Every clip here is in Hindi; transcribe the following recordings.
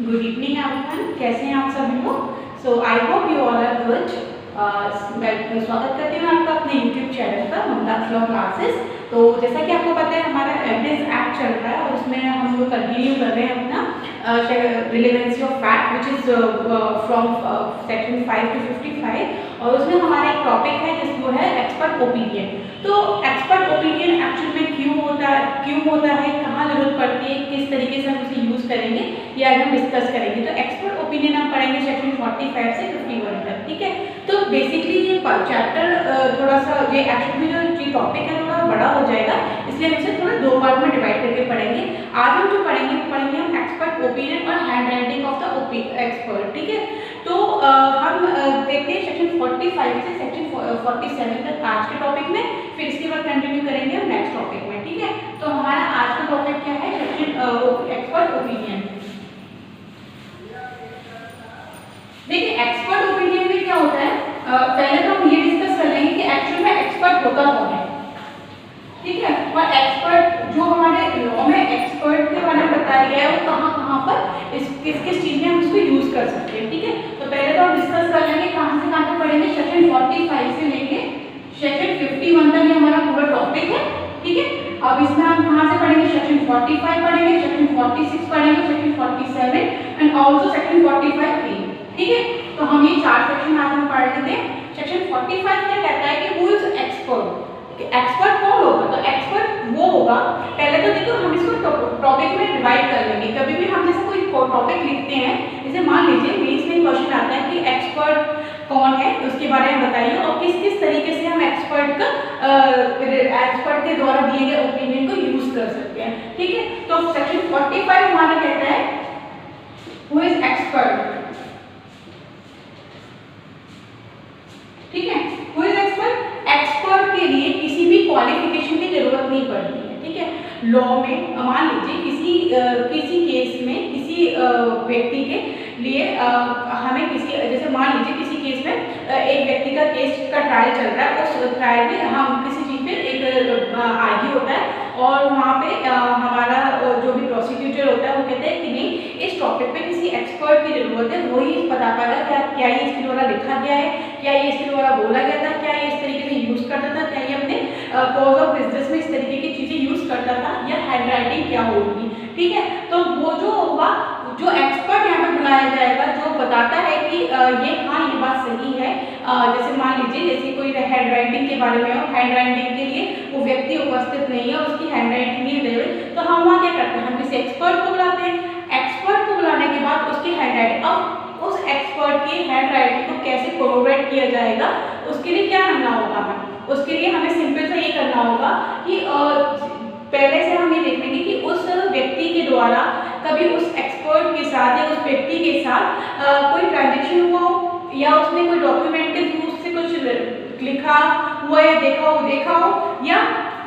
गुड इवनिंग एवरीवन, कैसे हैं आप सभी लोग। So I hope you all are good. मैं स्वागत करती हूँ आपका अपने यूट्यूब चैनल पर मुमताज लॉ क्लासेस। तो जैसा कि आपको पता है हमारा एवरेज एक्ट चल रहा है और उसमें हम लोग कंटिन्यू कर रहे हैं अपना relevancy of fact which is from section 5 to 55 और उसमें हमारा एक टॉपिक है जिसको है एक्सपर्ट ओपिनियन। तो एक्सपर्ट ओपिनियन एक्चुअल में क्यों होता है, कहाँ जरूरत पड़ती है, किस तरीके से हम उसे यूज़ करेंगे ये आज हम डिस्कस करेंगे। तो एक्सपर्ट ओपिनियन हम पढ़ेंगे सेक्शन 45 से 51 तक, ठीक है। तो बेसिकली ये चैप्टर थोड़ा सा ये एक्चुअली जो टॉपिक है थोड़ा बड़ा हो जाएगा, इसलिए हम इसे थोड़ा दो पार्ट में डिवाइड करके पढ़ेंगे। आज हम जो पढ़ेंगे हम एक्सपर्ट ओपिनियन और hand writing of the expert, ठीक है। तो हम देखते हैं सेक्शन 45 से सेक्शन 47 तक आज के टॉपिक में, फिर इसके बाद कंटिन्यू करेंगे हम नेक्स्ट टॉपिक में, ठीक है। तो हमारा आज का टॉपिक क्या है, सेक्शन एक्सपर्ट ओपिनियन। देखिए एक्सपर्ट ओपिनियन में क्या होता है, पहले तो हम ये डिस्कस कर लेंगे कि एक्चुअल में एक्सपर्ट होता कौन है, ठीक है। और एक्सपर्ट जो हमारे लॉ में एक्सपर्ट के बारे में बताया गया है वो कहाँ पर किस चीज में हम इसको यूज कर सकते हैं, ठीक है। तो पहले तो हम डिस्कस कर लेंगे कहाँ से पढ़ेंगे, सेक्शन 45 से लेके सेक्शन 51 तक ये हमारा पूरा टॉपिक है, ठीक है। अब इसमें हम कहाँ से पढ़ेंगे, सेक्शन 45 पढ़ेंगे, सेक्शन 46 पढ़ेंगे, section 47 and also section 45A, ठीक है। तो हम ये चार सेक्शन आज हम पढ़ लेते हैं। सेक्शन 45 क्या कहता है कि हु इज एक्सपर्ट, एक्सपर्ट कौन होगा। तो एक्सपर्ट वो होगा, पहले तो देखो हम इसको टॉपिक में डिवाइड कर लेंगे। कभी भी हम जैसे कोई टॉपिक लिखते हैं, जैसे मान लीजिए मेंस में क्वेश्चन आता है कि एक्सपर्ट कौन है उसके बारे में बताइए और किस किस तरीके से हम एक्सपर्ट के द्वारा दिए गए ओपिनियन को यूज कर सकते हैं, ठीक है। तो सेक्शन 45 हमारा कहता है हु इज एक्सपर्ट, ठीक है। हु इज एक्सपर्ट, एक्सपर्ट के लिए किसी भी क्वालिफिकेशन की जरूरत नहीं पड़ती है, ठीक है। लॉ में मान लीजिए किसी केस में किसी व्यक्ति के लिए हमें जैसे मान लीजिए किसी केस में एक व्यक्ति का केस का ट्रायल चल रहा है, उस ट्रायल में हम किसी चीज़ पे एक आर्ग्यू होता है और वहाँ पे हमारा जो भी प्रोसिक्यूटर होता है वो कहते हैं कि नहीं इस टॉपिक पे किसी एक्सपर्ट की जरूरत है, वही पता पाएगा क्या ये इसके द्वारा लिखा गया है, क्या ये इसके द्वारा बोला गया था, क्या ये इस तरीके से यूज करता था, क्या ये अपने कॉज ऑफ बिजनेस में इस तरीके की चीजें यूज करता था, या हैंड राइटिंग क्या होगी, ठीक है। तो वो जो होगा, जो एक्सपर्ट यहाँ पे बुलाया जाएगा जो बताता है कि ये बात सही है। जैसे मान लीजिए जैसे कोई हैंड राइटिंग के बारे में हो, हैंड राइटिंग के लिए वो व्यक्ति उपस्थित नहीं है, उसकी हैंड राइटिंग नहीं दे रहे, तो हम वहाँ क्या करते हैं, हम किसी एक्सपर्ट को बुलाते हैं। एक्सपर्ट को बुलाने के बाद उसकी हैंड राइटिंग, अब उस एक्सपर्ट की हैंड राइटिंग को कैसे कोरोबरेट किया जाएगा, उसके लिए क्या करना होगा हमें, उसके लिए हमें सिंपल सा ये करना होगा कि पहले से हम ये देख लेंगे कि उस व्यक्ति के द्वारा कभी उस एक्सपर्ट के साथ या उस व्यक्ति के साथ कोई ट्रांजेक्शन हुआ हो या उसने कोई डॉक्यूमेंट के थ्रू उससे कुछ लिखा हुआ या देखा हो या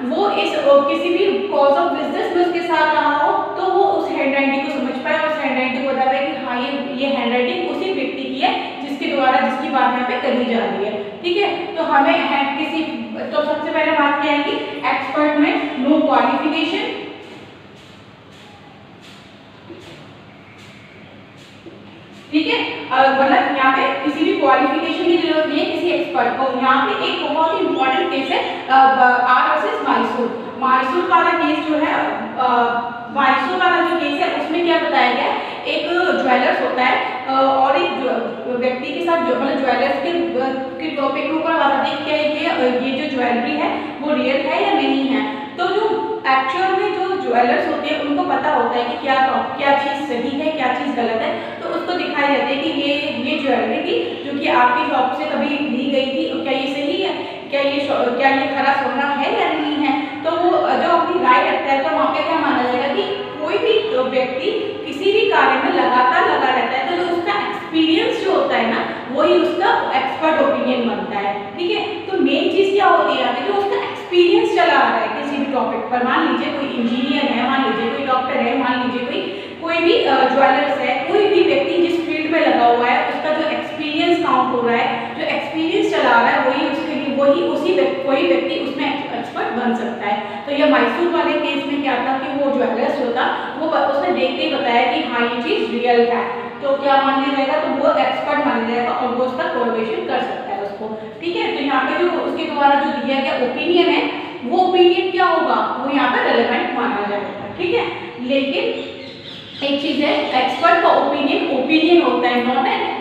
वो इस किसी भी कॉज ऑफ बिजनेस में उसके साथ रहा हो, तो वो उस हैंड राइटिंग को समझ पाए, उस हैंड राइटिंग को बता पाए कि हाँ ये हैंड राइटिंग उसी व्यक्ति की है जिसकी बात यहाँ पे कही जा रही है, ठीक है। तो हमें तो सबसे पहले बात क्या आएगी, एक्सपर्ट में नो क्वालिफिकेशन, ठीक है। मतलब यहाँ पे किसी भी क्वालिफिकेशन की जरूरत नहीं है किसी एक्सपर्ट को। यहाँ पे एक बहुत ही इंपॉर्टेंट केस है आर वर्सेस माइसूर वाला केस जो है, माइसूर वाला जो केस है उसमें क्या बताया गया है, एक ज्वेलर्स होता है और एक व्यक्ति के साथ मतलब ज्वेलर्स के टॉपिक के ऊपर बात आती है कि ये जो ज्वेलरी है वो रियल है या नहीं है। तो जो एक्चुअल में जो ज्वेलर्स होते हैं उनको पता होता है कि क्या चीज़ सही है क्या चीज़ गलत है, तो उसको दिखाई देते हैं कि ये ज्वेलरी थी जो कि आपकी शॉप से कभी ली गई थी, क्या ये सही है, क्या ये खरा सोना है या नहीं है। तो वो जो अपनी राय रखता है तो वहाँ पे क्या माना जाएगा कि कोई भी व्यक्ति किसी भी कार्य में लगातार लगा रहता है तो जो उसका एक्सपीरियंस जो होता है ना वही उसका एक्सपर्ट ओपिनियन बनता है, ठीक है। तो मेन चीज़ क्या होती है जो उसका एक्सपीरियंस चला आ रहा है किसी भी टॉपिक पर, मान लीजिए कोई इंजीनियर है, मान लीजिए कोई डॉक्टर है, मान लीजिए कोई भी ज्वेलर्स है, कोई भी व्यक्ति जिस फील्ड में लगा हुआ है उसका जो एक्सपीरियंस काउंट हो रहा है, जो एक्सपीरियंस चला आ रहा है वही व्यक्ति उसमें एक्सपर्ट बन सकता है। तो ये मैसूर वाले केस में क्या था कि वो ज्वेलर्स जो था वो उसने देखते ही बताया कि हाँ ये चीज़ रियल है, तो क्या मान लिया जाएगा, तो वो एक्सपर्ट मान लिया जाएगा और वो उसका कोरिलेशन कर सकता है उसको। ठीक है, तो यहाँ पे जो उसके द्वारा जो दिया गया ओपिनियन है वो ओपिनियन क्या होगा, वो यहाँ पे रेलेवेंट माना जाएगा। ठीक है, लेकिन एक चीज है, एक्सपर्ट का ओपिनियन होता है,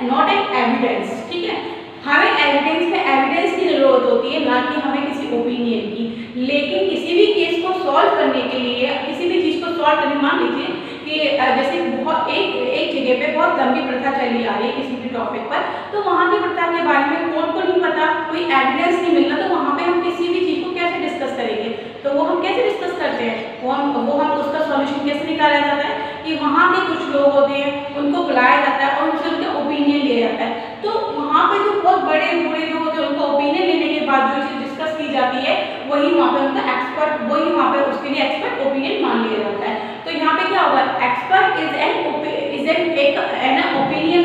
नॉट एन एविडेंस। ठीक है, हमें एविडेंस की जरूरत होती है, ना कि हमें किसी ओपिनियन की। लेकिन किसी भी केस को सॉल्व करने के लिए, किसी भी चीज को सॉल्व करने, मान लीजिए कि जैसे बहुत एक जगह पे बहुत लंबी प्रथा चली आ रही है किसी भी टॉपिक पर, तो वहाँ की प्रथा के बारे में कोर्ट को नहीं पता, कोई एविडेंस नहीं मिलना, तो वहाँ पे हम किसी भी चीज को कैसे डिस्कस करेंगे, तो वो हम कैसे डिस्कस करते हैं, वो हम उसका सॉल्यूशन कैसे निकाला जाता है कि वहाँ के कुछ लोग होते हैं उनको बुलाया जाता है और उनसे उनका ओपिनियन लिया जाता है। तो वहाँ पे जो बहुत बड़े बूढ़े जो होते हैं उनका ओपिनियन लेने के बाद जो चीज़ डिस्कस की जाती है वही वहाँ पे उनका एक्सपर्ट, वही वहाँ पे उसके लिए एक्सपर्ट ओपिनियन मान लिया जाता है। तो यहाँ पे क्या होगा, expert is an opinion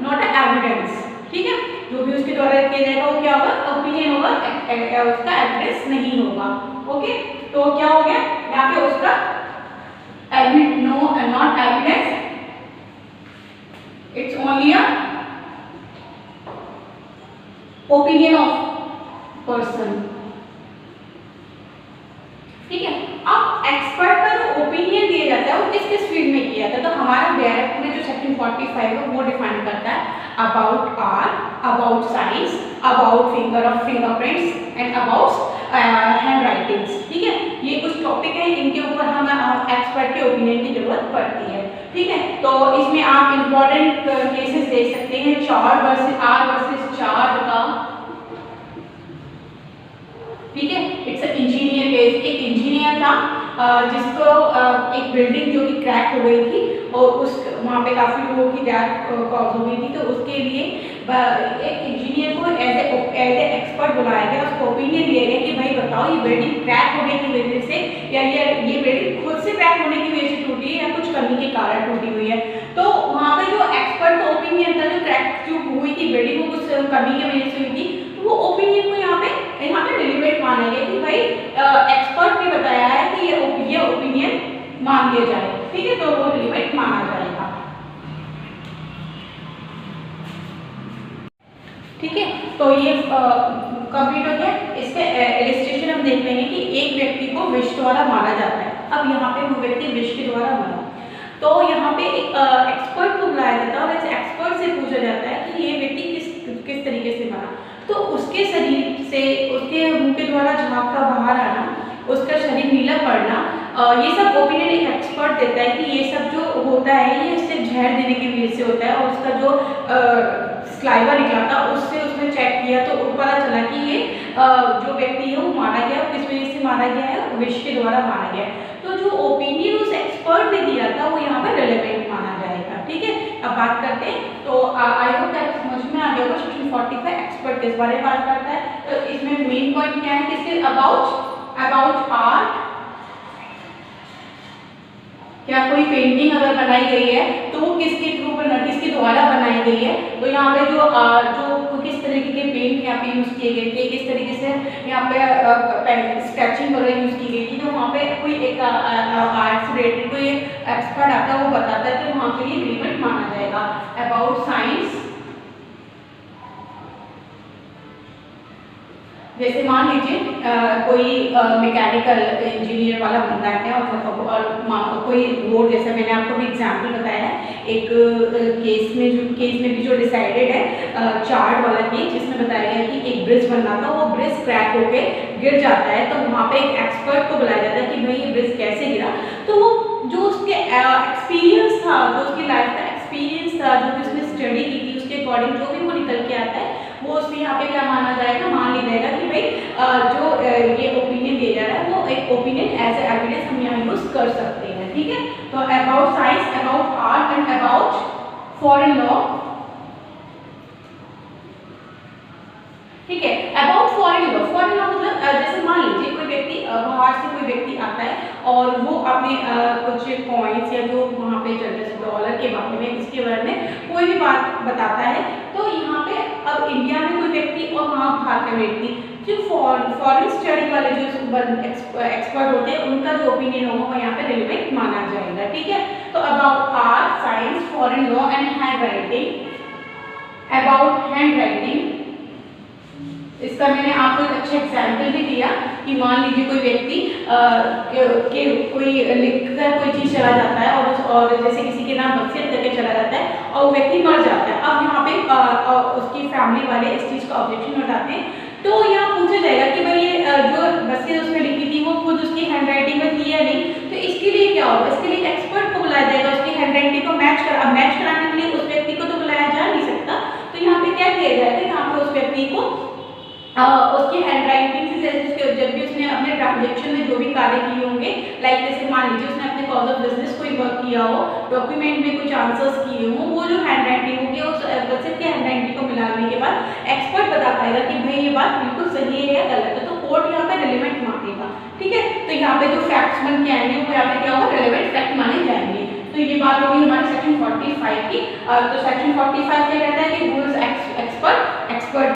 not an evidence. ठीक है, जो भी उसके द्वारा किया जाएगा वो क्या होगा, ओपिनियन होगा, उसका एविडेंस नहीं होगा। ओके, तो क्या हो गया यहाँ पे उसका not evidence, it's only a opinion of person। ठीक है, अब एक्सपर्ट का जो ओपिनियन दिया जाता है वो किस किस फील्ड में किया जाता है, तो हमारा डायरेक्ट में जो सेक्शन 45 है वो डिफाइन करता है about art, about science, about fingerprints and about hand writings. ठीक है, ये कुछ टॉपिक है, इनके ऊपर हमें एक्सपर्ट के ओपिनियन की जरूरत पड़ती है। ठीक है, तो इसमें आप इंपॉर्टेंट केसेस देख सकते हैं, चार्ट वर्सेस चार्ट का। ठीक है, इट्स इंजीनियर केस, एक इंजीनियर था जिसको एक बिल्डिंग जो कि क्रैक हो गई थी और उस वहाँ पे काफ़ी लोगों की डेथ कॉज हो गई थी, तो उसके लिए एक इंजीनियर को एज ए एक्सपर्ट बुलाया गया, उसको ओपिनियन दिया गया कि भाई बताओ ये बिल्डिंग क्रैक होने की वजह से या ये बिल्डिंग खुद से क्रैक होने की वजह से टूटी है या कुछ कमी के कारण टूटी हुई है। तो वहाँ पे जो एक्सपर्ट का ओपिनियन था, जो क्रैक जो हुई थी बिल्डिंग को कुछ कमी की वजह से हुई थी, तो वो ओपिनियन को यहाँ पे रिलेवेंट माना गया कि भाई एक्सपर्ट ने बताया है कि ये ओपिनियन मान लिया जाए। ठीक है, तो वो रिलेवेंट माना जाएगा। ठीक है, तो ये कंप्लीट हो गया। इसके इलस्ट्रेशन हम देख लेंगे कि एक व्यक्ति को विष द्वारा मारा जाता है। अब यहाँ पे वो व्यक्ति विष के द्वारा मरा, तो यहाँ पे एक एक्सपर्ट को बुलाया जाता है और इस एक्सपर्ट से पूछा जाता है कि ये व्यक्ति किस तरीके से मरा। तो उसके शरीर से, उसके मुंह के द्वारा झाग का बाहर आना, उसका शरीर नीला पड़ना, ये सब ओपिनियन एक एक्सपर्ट देता है कि ये सब जो होता है ये सिर्फ जहर देने की वजह से होता है, और उसका जो स्लाइवा निकला था उससे उसने चेक किया तो पता चला कि ये जो व्यक्ति है वो मारा गया, किस वजह से मारा गया है, विष के द्वारा मारा गया। तो जो ओपिनियन उस एक्सपर्ट ने दिया था वो यहाँ पे रेलेवेंट माना जाएगा। ठीक है, अब बात करते हैं, तो आई होप दैट समझ में आ गया होगा सेक्शन 45 एक्सपर्ट किस बारे में बात करता है। तो इसमें मेन पॉइंट क्या है, किसके अबाउट आर्ट, क्या कोई पेंटिंग अगर बनाई गई है तो वो किसके द्वारा बनाई गई है, तो यहाँ पे जो किस तरीके के पेंट यहाँ पे यूज किए गए थे, किस तरीके से यहाँ पे स्केचिंग वगैरह यूज की गई थी, तो वहाँ पे कोई एक आर्ट से रिलेटेड कोई एक्सपर्ट आता है वो बताता है, तो वहाँ पे ये रिलेवेंट माना जाएगा। अबाउट साइंस, जैसे मान लीजिए कोई मैकेनिकल इंजीनियर वाला बंदा है और कोई रोड, जैसे मैंने आपको भी एग्जांपल बताया है एक केस में भी जो डिसाइडेड है चार्ट वाला केस, जिसमें बताया गया कि एक ब्रिज बनना था, वो ब्रिज क्रैक होके गिर जाता है, तो वहाँ पे एक एक्सपर्ट को बुलाया जाता है कि भाई ये ब्रिज कैसे गिरा। तो वो जो उसके एक्सपीरियंस था, जो उसकी लाइफ का एक्सपीरियंस था, जो भी उसने स्टडी की थी, उसके अकॉर्डिंग जो भी वो निकल के आता है वो उसमें यहाँ पे क्या माना जाएगा, मान लिया जाएगा कि भाई जो ये ओपिनियन दिया जा रहा है वो एक ओपिनियन एज ए एविडेंस हम यहाँ यूज कर सकते हैं। ठीक है, तो about science, about art and about foreign law. ठीक है, अबाउट फॉरेन लॉ मतलब जैसे मान लीजिए कोई व्यक्ति बाहर से कोई व्यक्ति आता है और वो अपने कुछ कॉइन्स या जो वहाँ पे चलते हैं डॉलर के बारे में, इसके बारे में कोई भी बात बताता है, तो यहाँ पे अब इंडिया में कोई व्यक्ति और वहाँ बाहर का व्यक्ति, जो फॉरेन स्टडी वाले जो एक्सपर्ट होते हैं उनका जो ओपिनियन होगा वो यहाँ पे रिलेवेंट माना जाएगा, ठीक है। तो about art, science, foreign law and hand writing, about hand writing, इसका मैंने आपको एक अच्छा एग्जाम्पल भी दिया कि मान लीजिए कोई व्यक्ति के कोई लिखकर कोई चीज़ चला जाता है और जैसे किसी के नाम वसीयत करके चला जाता है और वो व्यक्ति मर जाता है। अब यहाँ पे उसकी फैमिली वाले इस चीज़ का ऑब्जेक्शन उठाते हैं, तो यहाँ पूछा जाएगा कि भाई ये जो वसीयत उसने लिखी थी वो खुद उसकी हैंड राइटिंग में थी या नहीं, तो इसके लिए क्या होगा, इसके लिए एक्सपर्ट को बुलाया जाएगा उसकी हैंड राइटिंग को मैच कराने के लिए उस व्यक्ति को तो बुलाया जा नहीं सकता। तो यहाँ पे क्या किया जाएगा, यहाँ पे उस व्यक्ति को उसकी हैंड राइटिंग से जैसे जब भी उसने अपने ट्रांजेक्शन में जो भी कार्य किए होंगे, लाइक जैसे मान लीजिए उसने अपने कॉज ऑफ बिजनेस कोई वर्क किया हो, डॉक्यूमेंट में कुछ आंसर्स किए हों, वो जो हैंड राइटिंग होगी उस वसीयत की हैंड राइटिंग को मिलाने के बाद एक्सपर्ट बता पाएगा कि भाई ये बात बिल्कुल सही है या गलत है, तो कोर्ट यहाँ पे रिलेवेंट मानेगा, ठीक है। तो यहाँ पे जो फैक्ट्स बन के आएंगे वो यहाँ पे क्या होगा, रिलेवेंट फैक्ट माने जाएंगे। तो ये बात होगी हमारे सेक्शन 45 की। तो सेक्शन 45 क्या कहता है कि रूल्स एक्सपर्ट